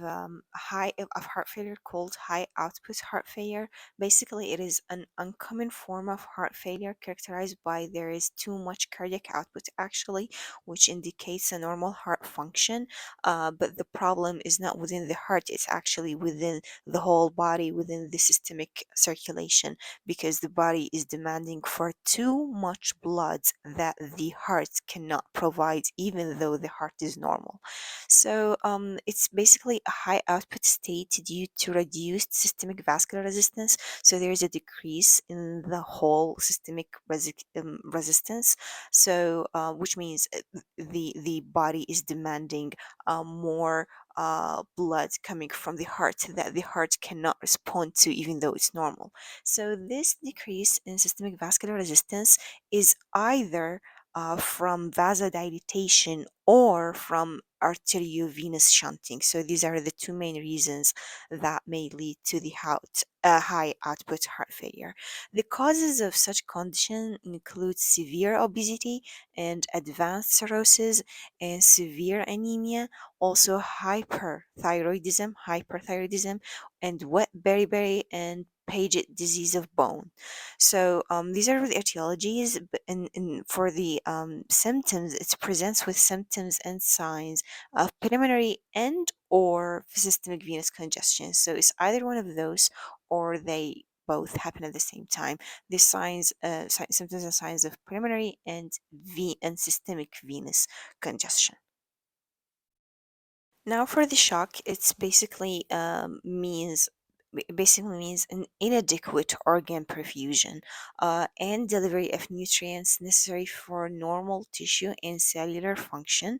of heart failure called high output heart failure. Basically, it is an uncommon form of heart failure characterized by there is too much cardiac output actually, which indicates a normal heart function. But the problem is not within the heart; it's actually within the whole body, within the systemic circulation, because the body is demanding for too much blood that the heart cannot provide, even though the heart is normal. So it's basically a high output state due to reduced systemic vascular resistance. So there is a decrease in the whole systemic resistance. So which means the body is demanding more blood coming from the heart that the heart cannot respond to, even though it's normal. So this decrease in systemic vascular resistance is either from vasodilatation or from arteriovenous shunting. So these are the two main reasons that may lead to the high output heart failure. The causes of such condition include severe obesity and advanced cirrhosis and severe anemia, also hyperthyroidism, and wet beriberi and Paget disease of bone. So these are the etiologies, but for the symptoms, it presents with symptoms and signs of pulmonary and or systemic venous congestion. So it's either one of those, or they both happen at the same time. The symptoms and signs of pulmonary and systemic venous congestion. Now for the shock, it's basically means an inadequate organ perfusion and delivery of nutrients necessary for normal tissue and cellular function.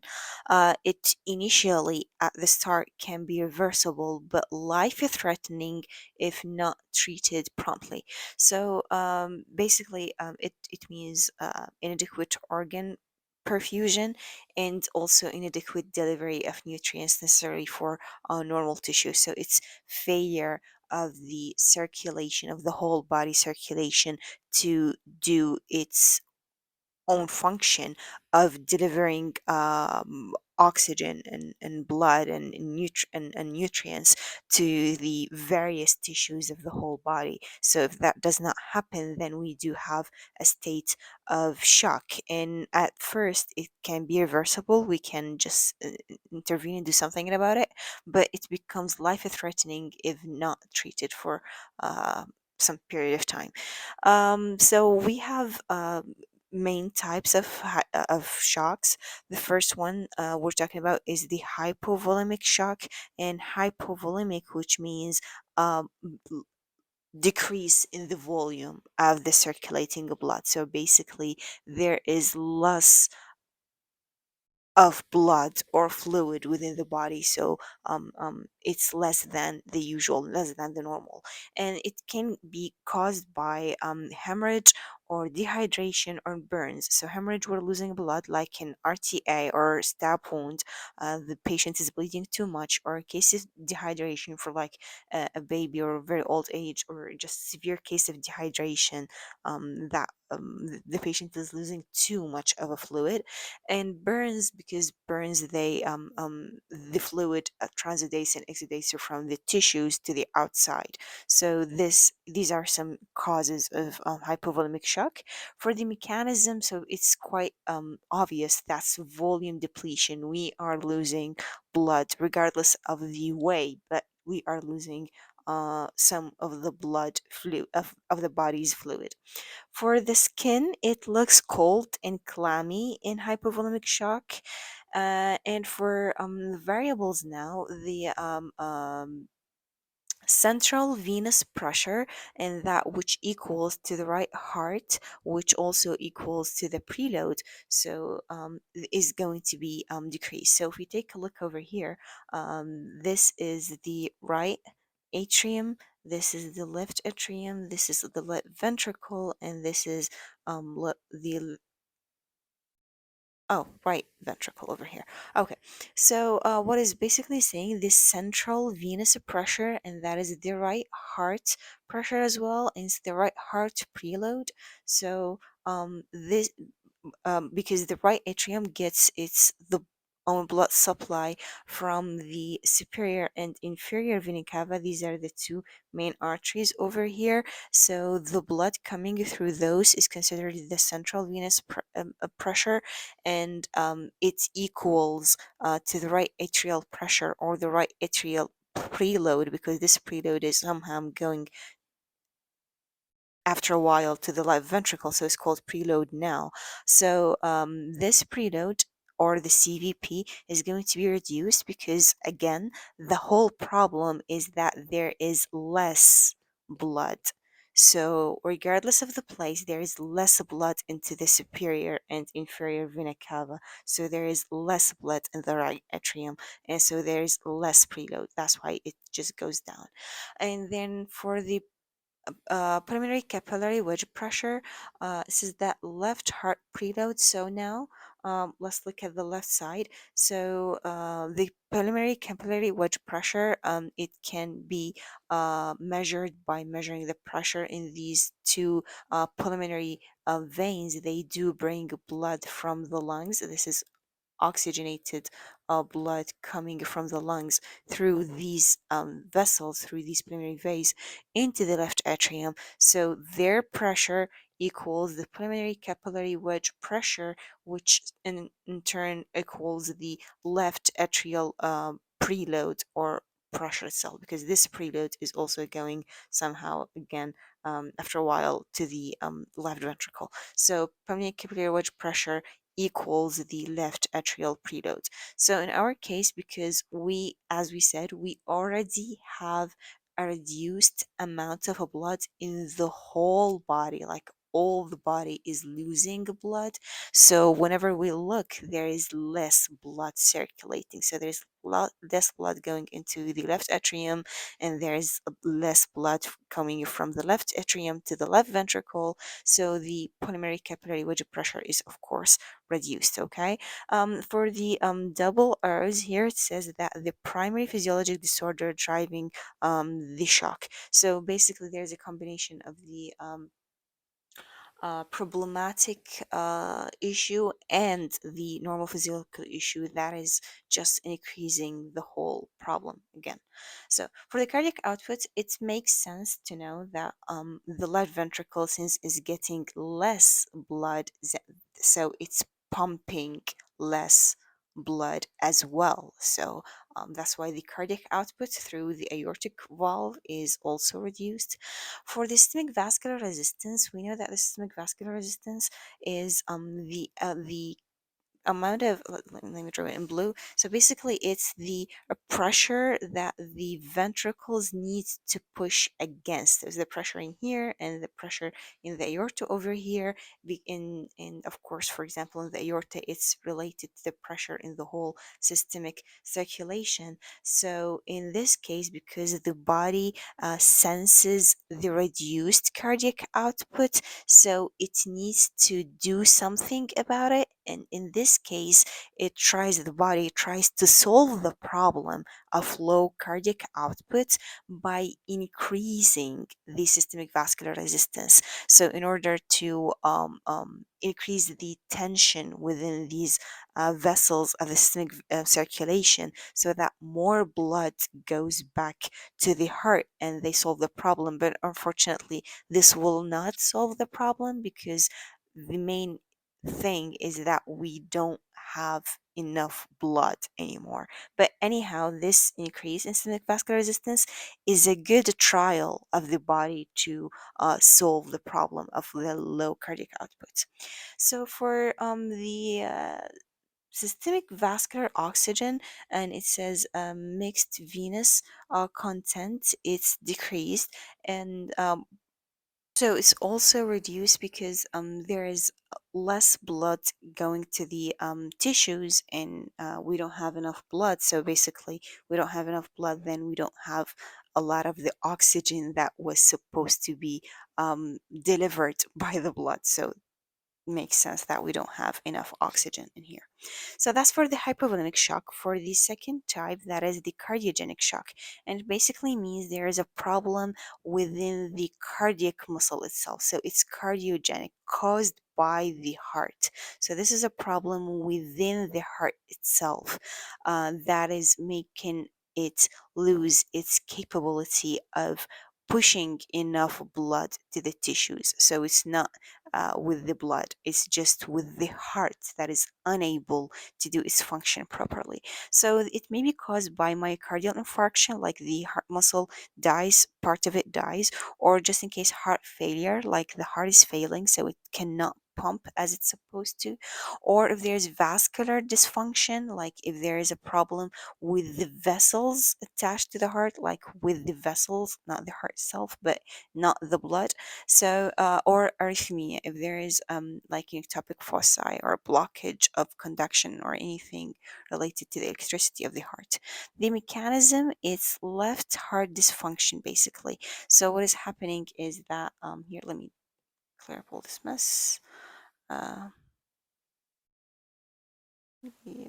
It initially at the start can be reversible but life-threatening if not treated promptly. So it means inadequate organ perfusion and also inadequate delivery of nutrients necessary for normal tissue. So it's failure of the circulation of the whole body circulation to do its own function of delivering oxygen and blood and nutrients to the various tissues of the whole body. So if that does not happen, then we do have a state of shock. And at first, it can be reversible. We can just intervene and do something about it, but it becomes life-threatening if not treated for some period of time. So we have main types of shocks. The first one we're talking about is the hypovolemic shock, and hypovolemic, which means um, l- decrease in the volume of the circulating blood. So basically, there is less of blood or fluid within the body, so it's less than the usual, less than the normal, and it can be caused by hemorrhage or dehydration or burns. So hemorrhage, we're losing blood like an RTA or stab wound, the patient is bleeding too much, or case of dehydration for like a baby or very old age, or just severe case of dehydration, that the patient is losing too much of a fluid. And burns, because burns, the fluid transadates and exudates from the tissues to the outside. So these are some causes of hypovolemic shock. For the mechanism, so it's quite obvious, that's volume depletion. We are losing blood regardless of the way, but we are losing some of the blood fluid of the body's fluid. For the skin, it looks cold and clammy in hypovolemic shock. And for the variables now, the central venous pressure, and that which equals to the right heart, which also equals to the preload, so is going to be decreased. So if we take a look over here, this is the right atrium, this is the left atrium, this is the left ventricle, and this is the right ventricle over here. Okay, so what is basically saying this central venous pressure, and that is the right heart pressure as well, and it's the right heart preload. So this because the right atrium gets its own blood supply from the superior and inferior vena cava. These are the two main arteries over here. So the blood coming through those is considered the central venous pressure, and it equals to the right atrial pressure or the right atrial preload, because this preload is somehow going after a while to the left ventricle, so it's called preload now. So this preload or the CVP is going to be reduced because, again, the whole problem is that there is less blood. So regardless of the place, there is less blood into the superior and inferior vena cava. So there is less blood in the right atrium, and so there is less preload. That's why it just goes down. And then for the pulmonary capillary wedge pressure. This is that left heart preload. So now let's look at the left side. So the pulmonary capillary wedge pressure, it can be measured by measuring the pressure in these two pulmonary veins. They do bring blood from the lungs. This is oxygenated blood coming from the lungs through these vessels, through these pulmonary veins into the left atrium. So their pressure equals the pulmonary capillary wedge pressure, which in turn equals the left atrial preload or pressure itself, because this preload is also going somehow again after a while to the left ventricle. So pulmonary capillary wedge pressure equals the left atrial preload. So in our case, because we, as we said, we already have a reduced amount of blood in the whole body, like all the body is losing blood. So whenever we look, there is less blood circulating. So there's less blood going into the left atrium, and there's less blood coming from the left atrium to the left ventricle. So the pulmonary capillary wedge pressure is, of course, reduced. Okay. For the double R's here, it says that the primary physiologic disorder driving the shock. So basically, there's a combination of the problematic issue and the normal physiological issue that is just increasing the whole problem again. So for the cardiac output, it makes sense to know that the left ventricle, since is getting less blood, so it's pumping less blood as well. So that's why the cardiac output through the aortic valve is also reduced. For the systemic vascular resistance, we know that the systemic vascular resistance is the amount of, let me draw it in blue. So basically it's the pressure that the ventricles need to push against. There's the pressure in here and the pressure in the aorta over here. In of course, for example, in the aorta, it's related to the pressure in the whole systemic circulation. So in this case, because the body senses the reduced cardiac output, so it needs to do something about it, and in this case the body tries to solve the problem of low cardiac output by increasing the systemic vascular resistance. So in order to increase the tension within these vessels of the systemic circulation, so that more blood goes back to the heart and they solve the problem. But unfortunately, this will not solve the problem, because the main thing is that we don't have enough blood anymore. But anyhow, this increase in systemic vascular resistance is a good trial of the body to solve the problem of the low cardiac output. So for the systemic vascular oxygen, and it says mixed venous content, it's decreased, and so it's also reduced because there is less blood going to the tissues, and we don't have enough blood. So basically, we don't have enough blood, then we don't have a lot of the oxygen that was supposed to be delivered by the blood. So makes sense that we don't have enough oxygen in here. So that's for the hypovolemic shock. For the second type, that is the cardiogenic shock. And it basically means there is a problem within the cardiac muscle itself. So it's cardiogenic, caused by the heart. So this is a problem within the heart itself that is making it lose its capability of pushing enough blood to the tissues. So it's not with the blood, it's just with the heart that is unable to do its function properly. So it may be caused by myocardial infarction, like the heart muscle dies, part of it dies, or just in case heart failure, like the heart is failing, so it cannot pump as it's supposed to, or if there's vascular dysfunction, like if there is a problem with the vessels attached to the heart, like with the vessels, not the heart itself, but not the blood. So, or arrhythmia, if there is like ectopic foci or blockage of conduction or anything related to the electricity of the heart. The mechanism is left heart dysfunction, basically. So, what is happening is that here, let me clear up all this mess. Uh, yeah,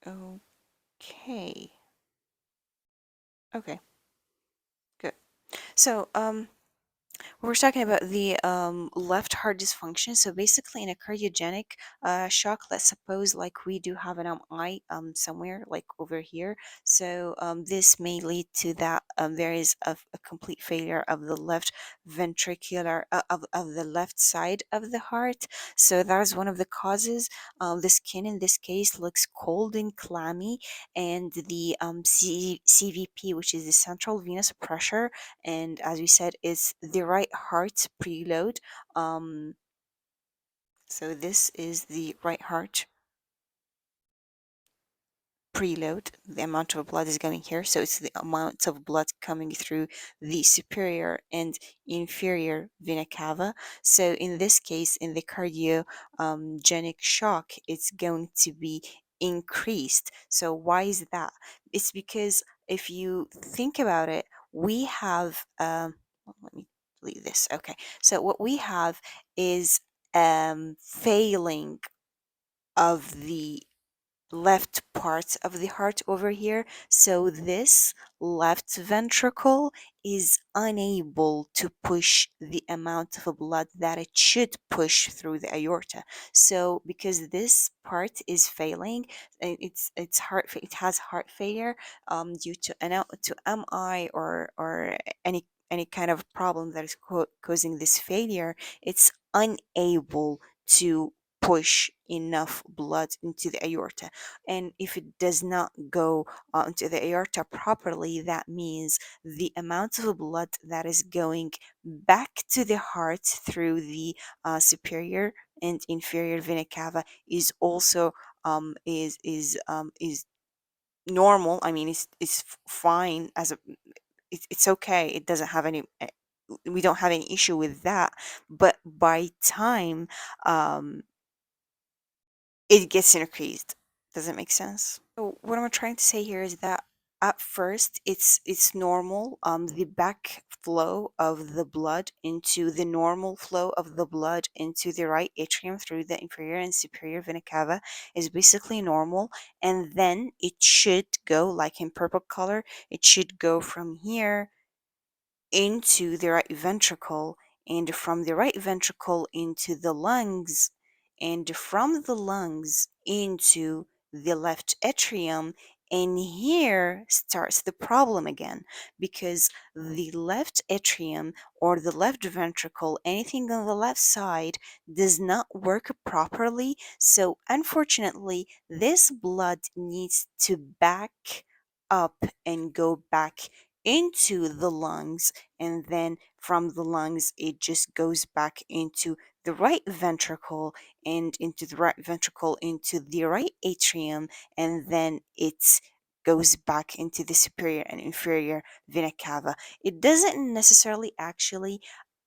okay, okay, good. So, we're talking about the left heart dysfunction. So basically, in a cardiogenic shock, let's suppose like we do have an MI somewhere like over here. So this may lead to that there is a complete failure of the left ventricular of the left side of the heart. So that is one of the causes. The skin in this case looks cold and clammy, and the CVP, which is the central venous pressure, and as we said, it's the right heart preload. um so this is the right heart preload. The amount of blood is going here, so it's the amount of blood coming through the superior and inferior vena cava. So in this case, in the cardiogenic shock, it's going to be increased. So why is that? It's because if you think about it, we have let me delete this. Okay, so what we have is failing of the left part of the heart over here. So this left ventricle is unable to push the amount of blood that it should push through the aorta. So because this part is failing, it's it has heart failure due to to MI or any kind of problem that is causing this failure. It's unable to push enough blood into the aorta, and if it does not go into the aorta properly, that means the amount of blood that is going back to the heart through the superior and inferior vena cava is also is normal. I mean, it's fine as a it's okay. It doesn't have any we don't have any issue with that, but by time um it gets increased. Does it make sense? So what I'm trying to say here is that at first it's normal. The backflow of the blood into the normal flow of the blood into the right atrium through the inferior and superior vena cava is basically normal, and then it should go like in purple color. It should go from here into the right ventricle, and from the right ventricle into the lungs, and from the lungs into the left atrium. And here starts the problem again, because the left atrium or the left ventricle, anything on the left side, does not work properly. So unfortunately, this blood needs to back up and go back into the lungs, and then from the lungs it just goes back into the right ventricle, and into the right ventricle into the right atrium, and then it goes back into the superior and inferior vena cava. It doesn't necessarily actually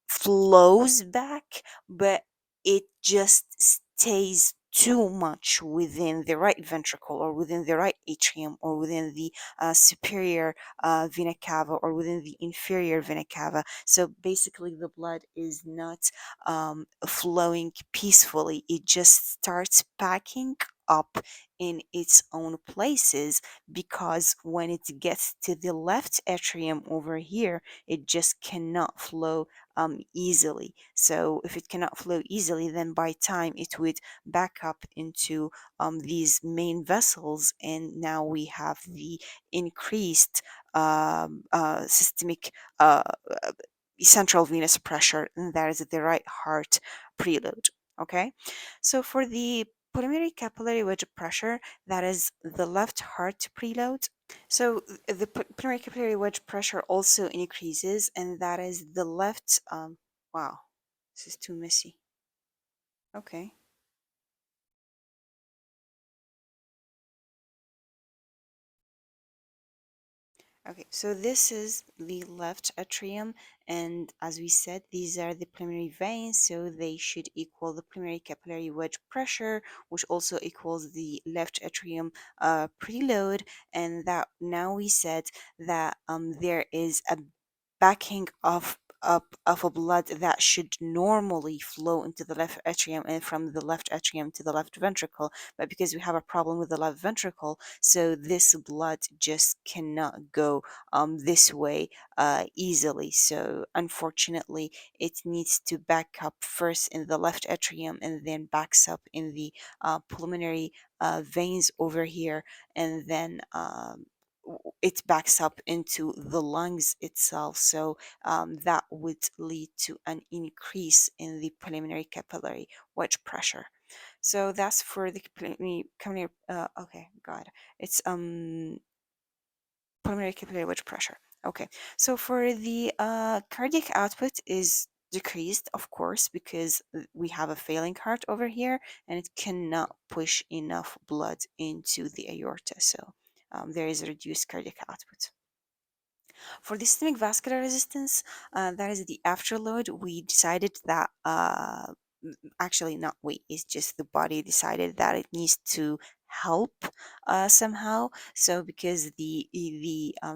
flows back, but it just stays too much within the right ventricle or within the right atrium or within the superior vena cava or within the inferior vena cava. So basically, the blood is not flowing peacefully. It just starts packing up in its own places, because when it gets to the left atrium over here, it just cannot flow easily. So if it cannot flow easily, then by time it would back up into these main vessels, and now we have the increased systemic uh, central venous pressure, and that is the right heart preload. Okay, so for the pulmonary capillary wedge pressure, that is the left heart preload. So the pulmonary capillary wedge pressure also increases, and that is the left. Wow, this is too messy. Okay. Okay, so this is the left atrium, and as we said, these are the pulmonary veins, so they should equal the pulmonary capillary wedge pressure, which also equals the left atrium preload. And that now we said that there is a backing up of a blood that should normally flow into the left atrium and from the left atrium to the left ventricle, but because we have a problem with the left ventricle, so this blood just cannot go this way easily. So unfortunately, it needs to back up first in the left atrium and then backs up in the pulmonary veins over here, and then it backs up into the lungs itself. So that would lead to an increase in the pulmonary capillary wedge pressure. So that's for the pulmonary, okay, God, it's pulmonary capillary wedge pressure. Okay, so for the cardiac output is decreased, of course, because we have a failing heart over here, and it cannot push enough blood into the aorta. So there is a reduced cardiac output. For the systemic vascular resistance, that is the afterload, we decided that actually not we, it's just the body decided that it needs to help somehow. So because the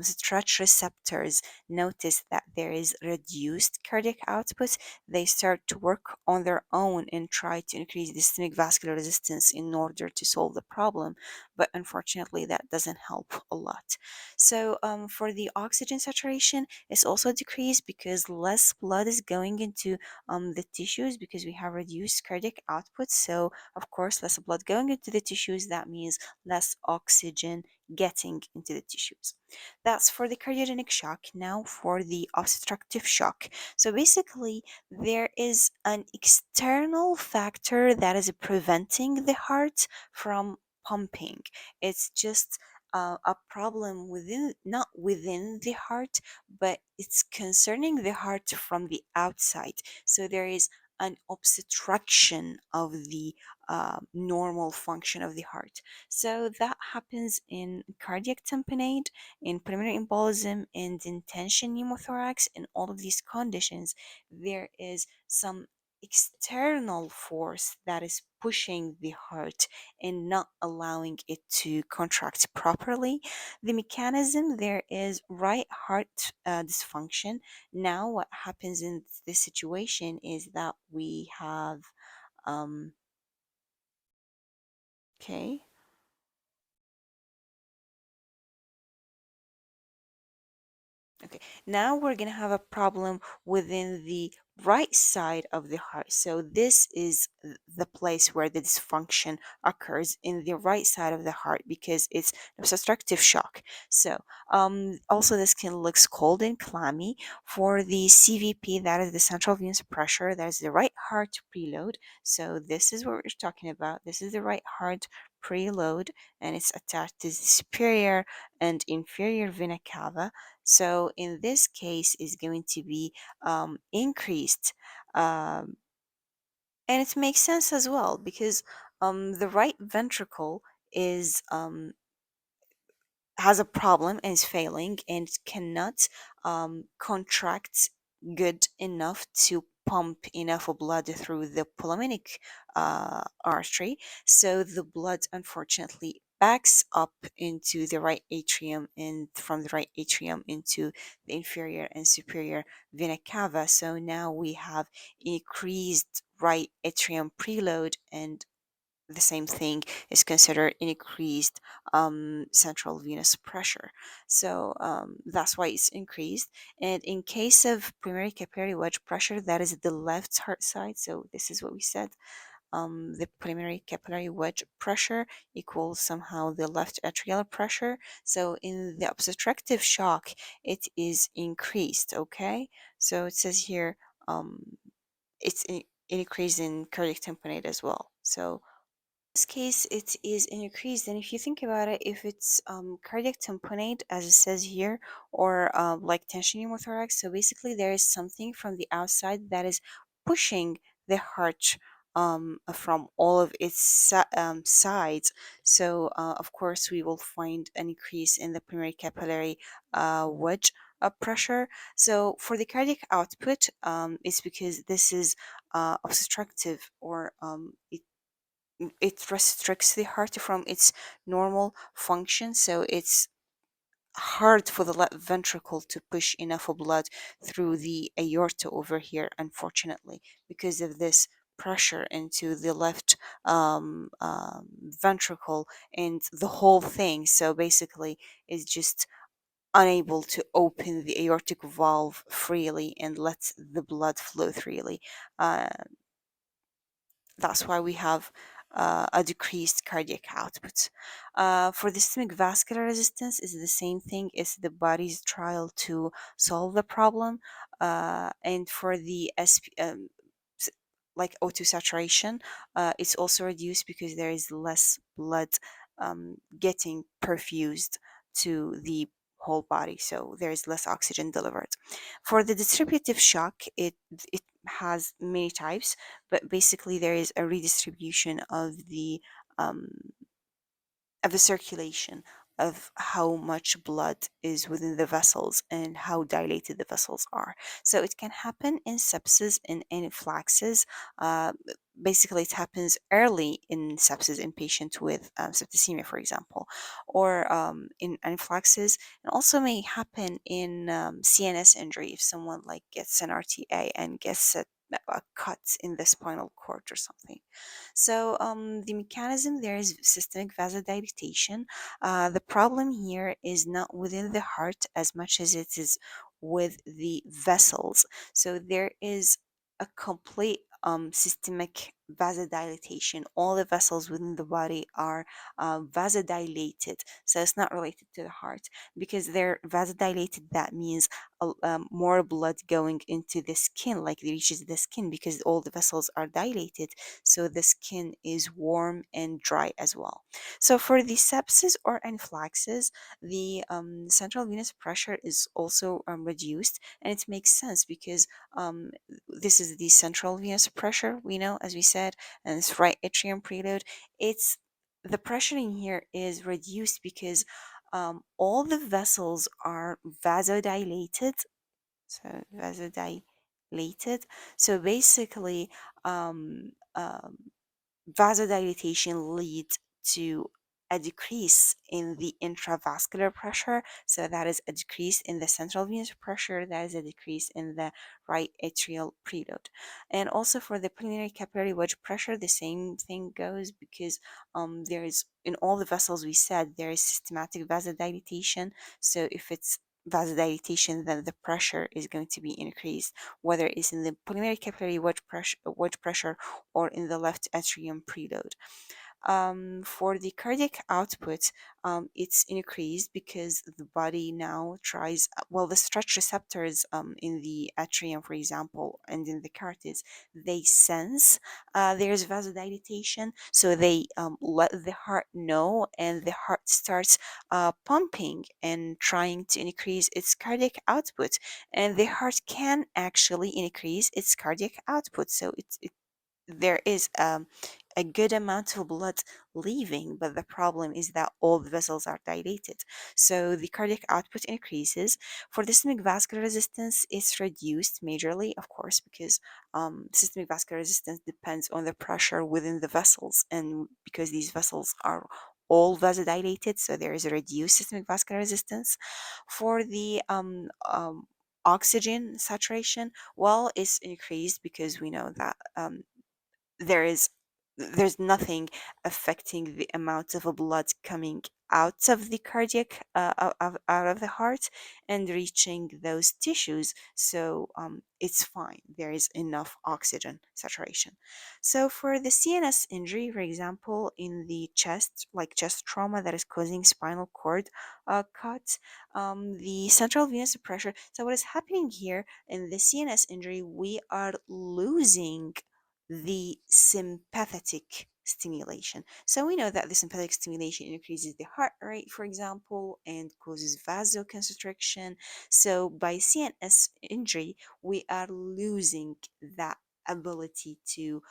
stretch receptors notice that there is reduced cardiac output, they start to work on their own and try to increase the systemic vascular resistance in order to solve the problem, but unfortunately that doesn't help a lot. So for the oxygen saturation, it's also decreased because less blood is going into the tissues, because we have reduced cardiac output. So of course, less blood going into the tissues, that means less oxygen getting into the tissues. That's for the cardiogenic shock. Now for the obstructive shock. So basically, there is an external factor that is preventing the heart from pumping. It's just a problem within, not within the heart, but it's concerning the heart from the outside. So there is an obstruction of the normal function of the heart. So that happens in cardiac tamponade, in pulmonary embolism, and in tension pneumothorax. In all of these conditions, there is some external force that is pushing the heart and not allowing it to contract properly. The mechanism, there is right heart dysfunction. Now what happens in this situation is that we have um okay. Okay, now we're going to have a problem within the right side of the heart. So this is the place where the dysfunction occurs, in the right side of the heart, because it's obstructive shock. So also the skin looks cold and clammy. For the CVP, that is the central venous pressure, that is the right heart preload. So this is what we're talking about. This is the right heart preload, and it's attached to the superior and inferior vena cava. So in this case, is going to be increased, um, and it makes sense as well, because the right ventricle is has a problem and is failing and cannot contract good enough to pump enough of blood through the pulmonic artery. So the blood unfortunately backs up into the right atrium, and from the right atrium into the inferior and superior vena cava. So now we have increased right atrium preload, and the same thing is considered increased central venous pressure. So that's why it's increased. And in case of primary capillary wedge pressure, that is the left heart side. So this is what we said. The primary capillary wedge pressure equals somehow the left atrial pressure. So in the obstructive shock, it is increased. Okay. So it says here, it's increased in cardiac tamponade as well. So this case, it is increased. And if you think about it, if it's cardiac tamponade, as it says here, or like tension pneumothorax, so basically there is something from the outside that is pushing the heart from all of its sides. So, of course, we will find an increase in the primary capillary wedge pressure. So, for the cardiac output, it's because this is obstructive, or it restricts the heart from its normal function, so it's hard for the left ventricle to push enough blood through the aorta over here, unfortunately, because of this pressure into the left ventricle and the whole thing. So basically it's just unable to open the aortic valve freely and let the blood flow freely. uh, that's why we have a decreased cardiac output. For the systemic vascular resistance, is the same thing. It's the body's trial to solve the problem. And for the s- like O2 saturation, it's also reduced because there is less blood getting perfused to the whole body, so there is less oxygen delivered. For the distributive shock, it has many types, but basically there is a redistribution um, of the circulation, of how much blood is within the vessels and how dilated the vessels are. So it can happen in sepsis and anaphylaxis. Uh, Basically, it happens early in sepsis in patients with septicemia, for example, or in anaphylaxis, and also may happen in CNS injury if someone like gets an RTA and gets a cut in the spinal cord or something. So the mechanism there is systemic vasodilatation. The problem here is not within the heart as much as it is with the vessels. So there is a complete systemic vasodilatation. All the vessels within the body are vasodilated. So it's not related to the heart because they're vasodilated. That means more blood going into the skin, like it reaches the skin because all the vessels are dilated, so the skin is warm and dry as well. So for the sepsis or anaphylaxis, the central venous pressure is also reduced, and it makes sense because this is the central venous pressure, we know, as we said, and it's right atrium preload. It's the pressure in here is reduced because all the vessels are vasodilated. So vasodilated. So basically, um, um, vasodilatation leads to a decrease in the intravascular pressure. So that is a decrease in the central venous pressure. That is a decrease in the right atrial preload. And also for the pulmonary capillary wedge pressure, the same thing goes because there is in all the vessels we said there is systematic vasodilatation. So if it's vasodilatation, then the pressure is going to be increased, whether it's in the pulmonary capillary wedge pressure or in the left atrium preload. For the cardiac output, it's increased because the body now tries, well, the stretch receptors in the atrium, for example, and in the carotids, they sense there's vasodilatation, so they let the heart know, and the heart starts pumping and trying to increase its cardiac output, and the heart can actually increase its cardiac output. So there is a good amount of blood leaving, but the problem is that all the vessels are dilated. So the cardiac output increases. For the systemic vascular resistance, it's reduced majorly, of course, because systemic vascular resistance depends on the pressure within the vessels, and because these vessels are all vasodilated, so there is a reduced systemic vascular resistance. For the oxygen saturation, well, it's increased because we know that there is there's nothing affecting the amount of blood coming out of the cardiac out of the heart and reaching those tissues, so it's fine, there is enough oxygen saturation. So for the CNS injury, for example, in the chest, like chest trauma that is causing spinal cord cut, the central venous pressure, so what is happening here in the CNS injury, we are losing the sympathetic stimulation. So we know that the sympathetic stimulation increases the heart rate, for example, and causes vasoconstriction. So by CNS injury, we are losing that ability to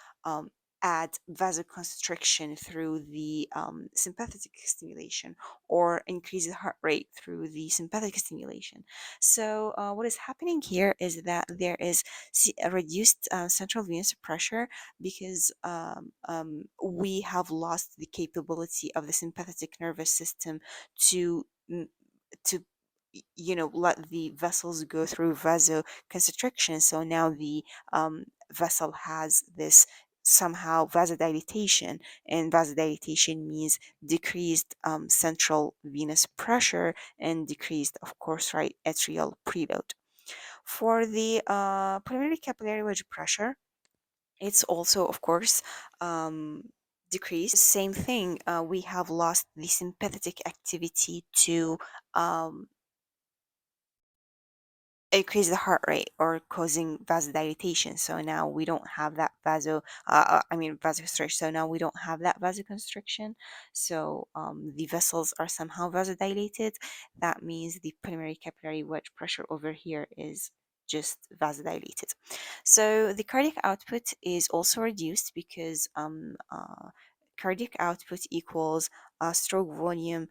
add vasoconstriction through the sympathetic stimulation or increase the heart rate through the sympathetic stimulation. So what is happening here is that there is a reduced central venous pressure because we have lost the capability of the sympathetic nervous system to to let the vessels go through vasoconstriction. So now the vessel has this somehow vasodilatation, and vasodilatation means decreased central venous pressure and decreased, of course, right atrial preload. For the pulmonary capillary wedge pressure, it's also, of course, um, decreased. Same thing, we have lost the sympathetic activity to um, increase the heart rate or causing vasodilatation. So now we don't have that vasoconstriction. So now we don't have that vasoconstriction. So the vessels are somehow vasodilated. That means the pulmonary capillary wedge pressure over here is just vasodilated. So the cardiac output is also reduced because cardiac output equals stroke volume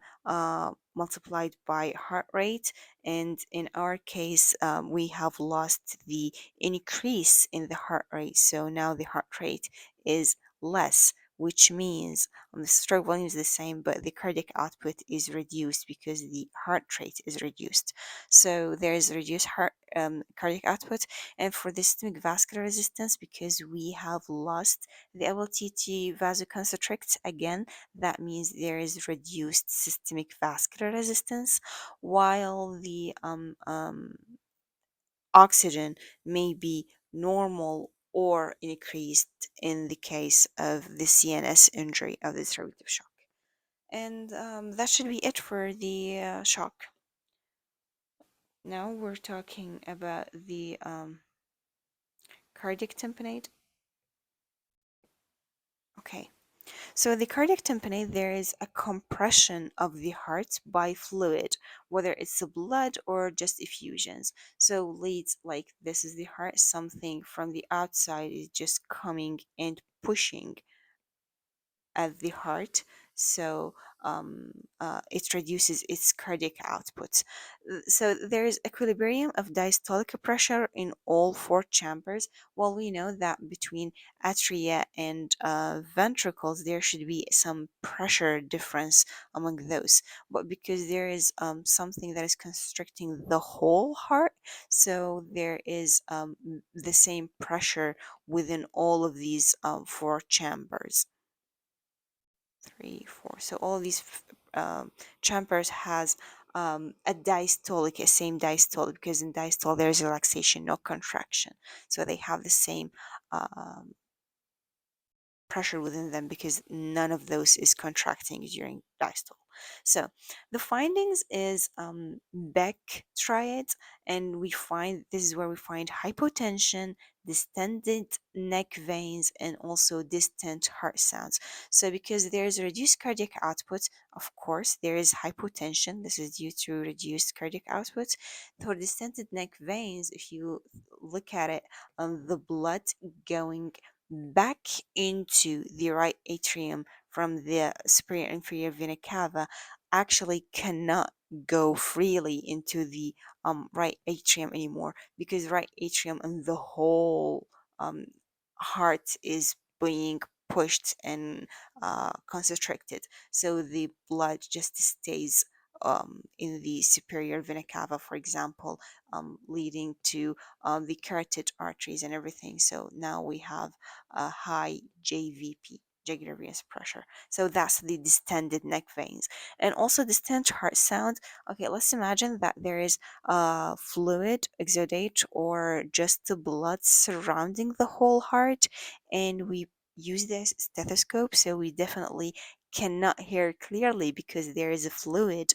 multiplied by heart rate, and in our case we have lost the increase in the heart rate, so now the heart rate is less, which means the stroke volume is the same but the cardiac output is reduced because the heart rate is reduced. So there is reduced cardiac output. And for the systemic vascular resistance, because we have lost the ability to vasoconstrict again, that means there is reduced systemic vascular resistance, while the oxygen may be normal or increased in the case of the CNS injury of the cerebral shock. And that should be it for the shock. Now we're talking about the cardiac tamponade. Okay. So the cardiac tamponade, there is a compression of the heart by fluid, whether it's the blood or just effusions. So leads like this is the heart, something from the outside is just coming and pushing at the heart, so it reduces its cardiac output. So there is equilibrium of diastolic pressure in all four chambers. Well, we know that between atria and ventricles there should be some pressure difference among those, but because there is something that is constricting the whole heart, so there is the same pressure within all of these four chambers. Three, four. So all of these chambers has a diastolic, a same diastolic, because in diastole there is relaxation, no contraction. So they have the same um, pressure within them because none of those is contracting during diastole. So the findings is Beck triad, and we find this is where we find hypotension, distended neck veins, and also distant heart sounds. So because there is reduced cardiac output, of course there is hypotension. This is due to reduced cardiac output. For distended neck veins, if you look at it, the blood going back into the right atrium from the superior inferior vena cava actually cannot go freely into the right atrium anymore, because right atrium and the whole um, heart is being pushed and constricted, so the blood just stays in the superior vena cava, for example, leading to the carotid arteries and everything. So now we have a high JVP, jugular venous pressure. So that's the distended neck veins. And also distended heart sound. Okay, let's imagine that there is fluid exudate or just the blood surrounding the whole heart, and we use this stethoscope, so we definitely cannot hear clearly because there is a fluid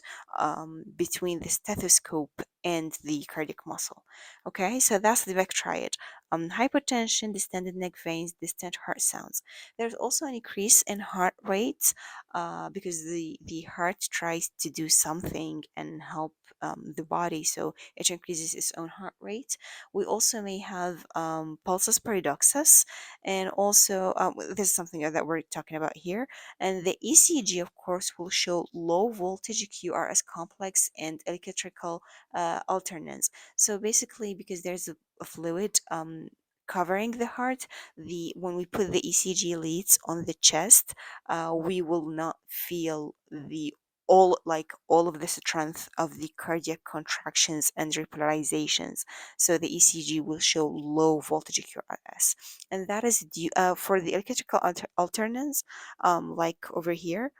between the stethoscope and the cardiac muscle. Okay, so that's the back triad. Hypertension, distended neck veins, distant heart sounds. There's also an increase in heart rate because the heart tries to do something and help the body, so it increases its own heart rate. We also may have pulsus paradoxus, and also this is something that we're talking about here. And the ECG, of course, will show low voltage QRS complex and electrical alternance. So basically, because there's a fluid covering the heart, the when we put the ECG leads on the chest, we will not feel the all of the strength of the cardiac contractions and repolarizations. So the ECG will show low voltage QRS, and that is due for the electrical alternance, like over here.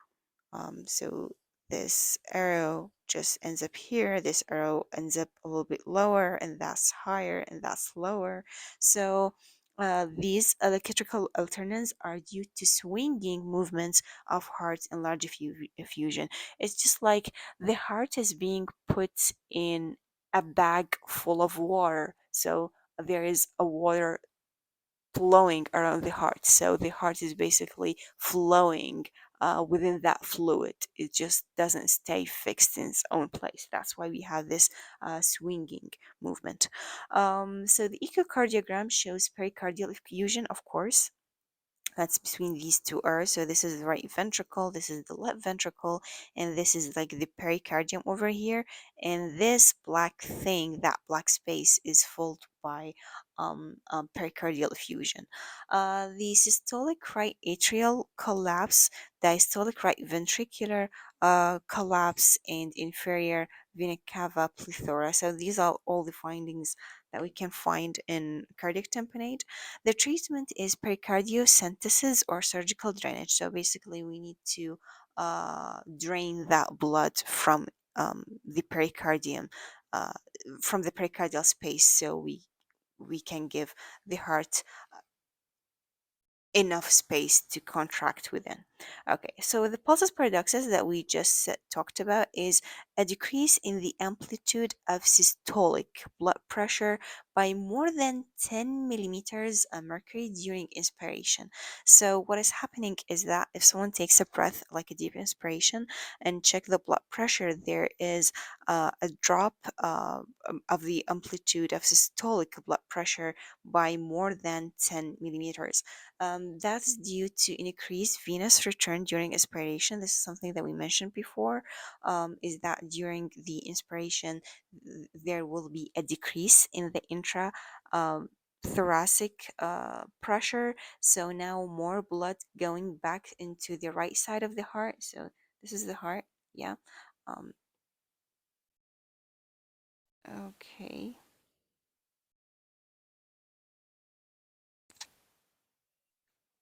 So this arrow just ends up here, this arrow ends up a little bit lower, and that's higher, and that's lower. So these electrical alternans are due to swinging movements of hearts in large effusion. It's just like the heart is being put in a bag full of water. So there is a water flowing around the heart. So the heart is basically flowing within that fluid. It just doesn't stay fixed in its own place. That's why we have this swinging movement. So the echocardiogram shows pericardial effusion, of course. That's between these two ears. So this is the right ventricle, this is the left ventricle, and this is like the pericardium over here. And this black thing, that black space, is filled by pericardial effusion. The systolic right atrial collapse, diastolic right ventricular collapse, and inferior vena cava plethora. So these are all the findings that we can find in cardiac tamponade. The treatment is pericardiocentesis or surgical drainage. So basically, we need to drain that blood the pericardium, uh, from the pericardial space, so we can give the heart enough space to contract within. Okay, so the pulsus paradoxus that we just talked about is a decrease in the amplitude of systolic blood pressure by more than 10 millimeters of mercury during inspiration. So what is happening is that if someone takes a breath, like a deep inspiration, and check the blood pressure, there is a drop of the amplitude of systolic blood pressure by more than 10 millimeters. That's due to increased venous return during inspiration. This is something that we mentioned before, is that during the inspiration, there will be a decrease in the intra thoracic pressure. So now more blood going back into the right side of the heart. So this is the heart. Yeah. Um, okay.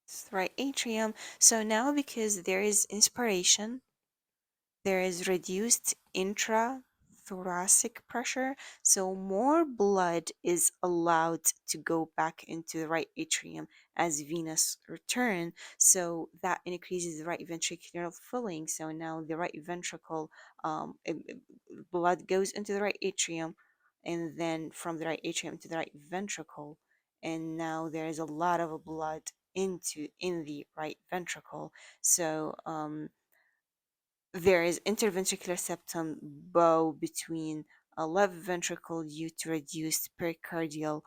It's the right atrium. So now because there is inspiration, there is reduced intrathoracic pressure, so more blood is allowed to go back into the right atrium as venous return. So that increases the right ventricular filling. So now the right ventricle, blood goes into the right atrium, and then from the right atrium to the right ventricle, and now there is a lot of blood in the right ventricle. So there is interventricular septum bow between a left ventricle due to reduced pericardial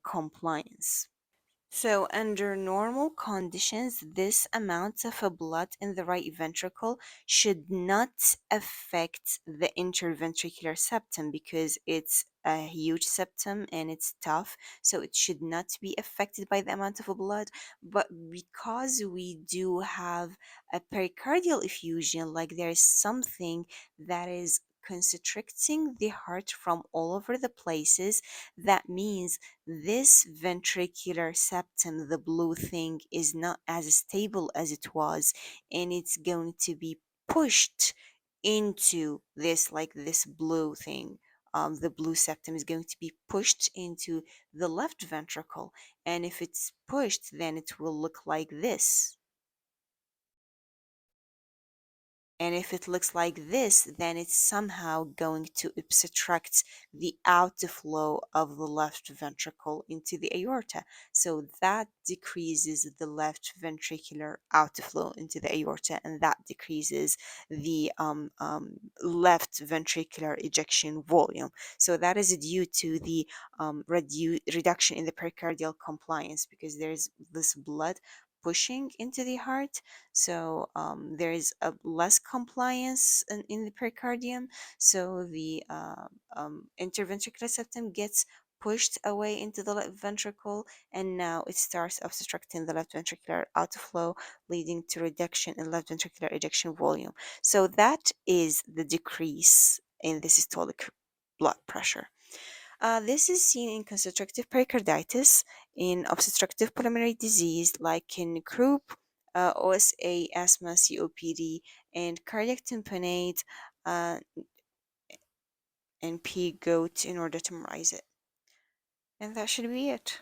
compliance. So, under normal conditions, this amount of blood in the right ventricle should not affect the interventricular septum because it's a huge septum and it's tough, so it should not be affected by the amount of blood. But because we do have a pericardial effusion, like there is something that is constricting the heart from all over the places. That means this ventricular septum, the blue thing, is not as stable as it was, and it's going to be pushed into this, like this blue thing. The blue septum is going to be pushed into the left ventricle, and if it's pushed, then it will look like this. And if it looks like this, then it's somehow going to obstruct the outflow of the left ventricle into the aorta. So that decreases the left ventricular outflow into the aorta, and that decreases the left ventricular ejection volume. So that is due to the reduction in the pericardial compliance, because there's this blood pushing into the heart, so there is a less compliance in the pericardium. So the interventricular septum gets pushed away into the left ventricle, and now it starts obstructing the left ventricular outflow, leading to reduction in left ventricular ejection volume. So that is the decrease in the systolic blood pressure. This is seen in constrictive pericarditis, in obstructive pulmonary disease like in croup, OSA, asthma, COPD, and cardiac tamponade, uh, and pea goat in order to memorize it. And that should be it.